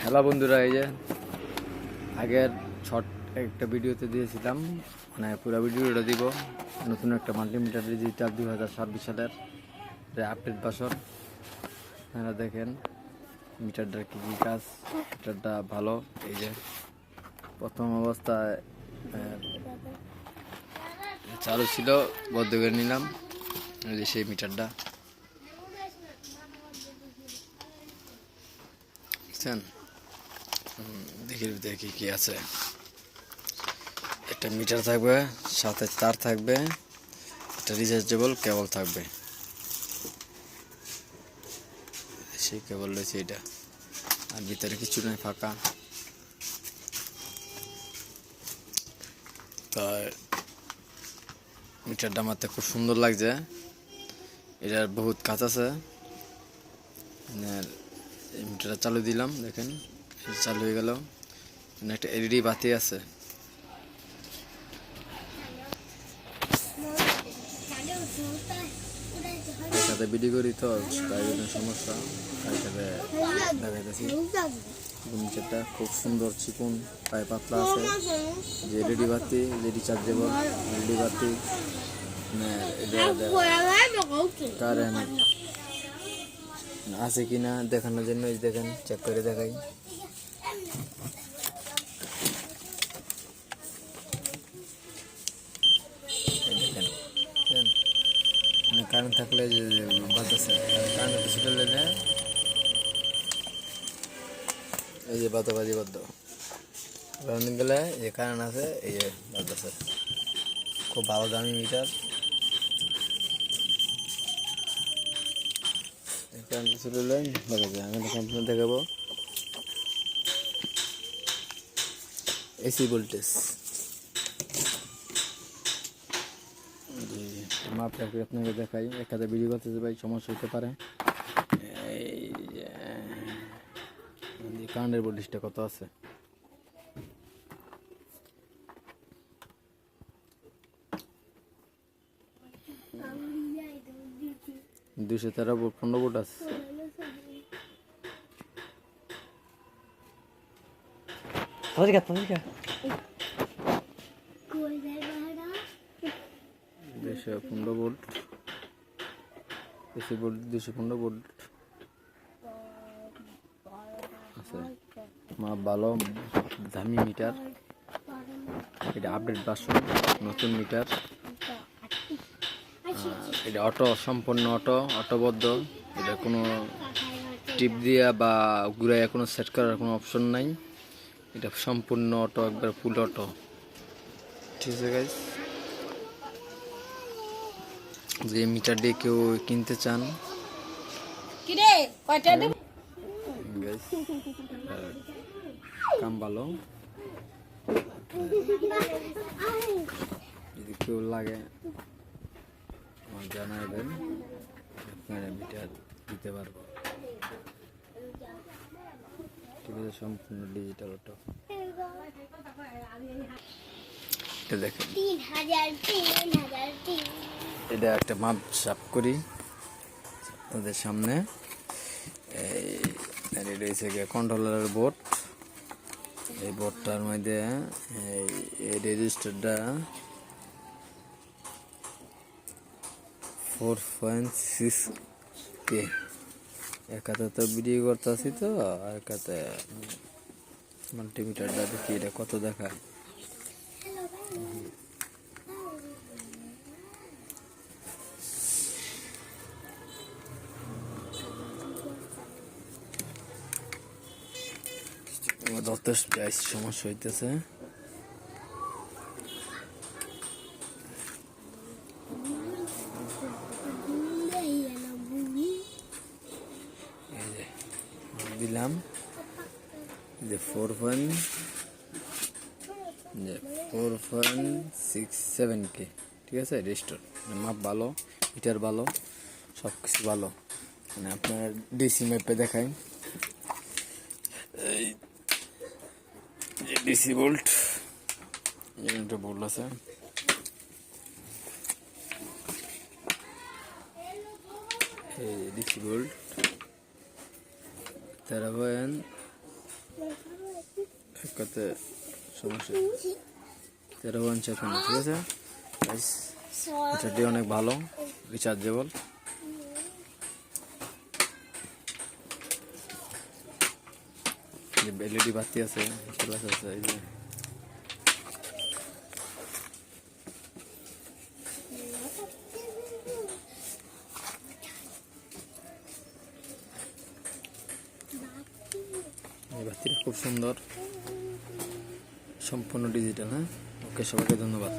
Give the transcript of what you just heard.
Hello বন্ধুরা, এই যে আগের শর্ট একটা ভিডিওতে দিয়েছিলাম, মানে পুরো ভিডিওটা দিব। নতুন একটা মাল্টিমিটার ডিজিটাল 2026 সালের আপডেট ভার্সন। আপনারা দেখেন মিটারটার কী কী কাজ। মিটারটা ভালো। এই যে প্রথম অবস্থায় চালু ছিল, বন্ধ করে নিলাম। এই যে সেই মিটারটা বুঝছেন। দেখি কি আছে। একটা মিটার থাকবে, সাথে তার থাকবে, একটা রিচার্জেবল কেবল থাকবে। সেই কেবল রয়েছে এটা, আর ভিতরে কিছু নেই, ফাঁকা। তো মিটারটা আমার খুব সুন্দর লাগছে। এটার বহুত কাজ আছে। এই মিটারটা চালু দিলাম, দেখেন চালু হয়ে গেল। একটা এলইডি বাতি আছে। একসাথে বিডি করি তো, তাই জন্য সমস্যা। একসাথে দেখাইতেছি। মিটারটা খুব সুন্দর, চিকন, পায়ে পাতলা আছে। যে এলইডি বাতি, যে রিচার্জেবল এলইডি বাতি, কারেন্ট আছে কিনা দেখানোর জন্য দেখেন, চেক করে দেখাই। দেখেন কারেন্ট থাকলে যে বাতাসে, কারেন্ট ছুটে গেলে এই যে বাতাবাজি বদ্ধ কারেন্ট গেলে যে কারেন্ট আছে, এই যে বাতাসে। খুব ভালো দামি মিটার। কারেন্ট ছুটে গেলে দেখা যায়। আমি এখন দেখাবো এসি ভোল্টেজ। মাপটা আপনাকে দেখাই। একটা ভিডিও করতেছে ভাই, সমস্যা হতে পারে। এই কারেন্টের ভোল্টেজটা কত আছে। দুশো 15 ভোল্ট আছে। দুশো 15 ভোল্ট এসি ভোল্ট, 215 ভোল্ট আছে। মাপ ভালো, দামি মিটার। এটা আপডেট ভার্সন, নতুন মিটার। এটা অটো, সম্পূর্ণ অটোবদ্ধ। এটা কোনো টিপ দিয়া বা ঘুরাইয়া কোনো সেট করার কোনো অপশন নাই। এটা সম্পূর্ণ অটো, একবার ফুল অটো। ঠিক আছে গাইস, যে মিটার দিয়ে কেউ কিনতে চান, কাম ভালো। যদি কেউ লাগে আমার জানাবেন, আপনারা মিটার দিতে পারবো। ঠিক আছে, সম্পূর্ণ ডিজিটাল অটো। এটা দেখেন, এটা একটা মাপ সাপ করি আপনাদের সামনে। এই রয়েছে কন্ট্রোলারের বোর্ড। এই বোর্ডটার মধ্যে এই রেজিস্টারটা 4.6K। এক হাতে তো ভিডিও করতেছি, তো এক হাতে মাল্টিমিটারটা দেখি এটা কত দেখায়। ধরতে সমস্যা হইতেছে। দিলাম যে 4.67K। ঠিক আছে, রেজিস্টার মাপ ভালো, মিটার ভালো, সব কিছু ভালো। মানে আপনার ডিসি ম্যাপে দেখাই। এই ডিসি ভোল্ট, একটা ভোল্ট আছে। এই ডিসি ভোল্ট 13.6 এক কথাতে সমস্যা 13 ইঞ্চি ফোন, ঠিক আছে গাইস। এটাটি অনেক ভালো, রিচার্জেবল। এলইডি বাতি আছে, প্লাস আছে, এই যে এই বাতিটা খুব সুন্দর, সম্পূর্ণ ডিজিটাল। হ্যাঁ, ওকে, সবাইকে ধন্যবাদ।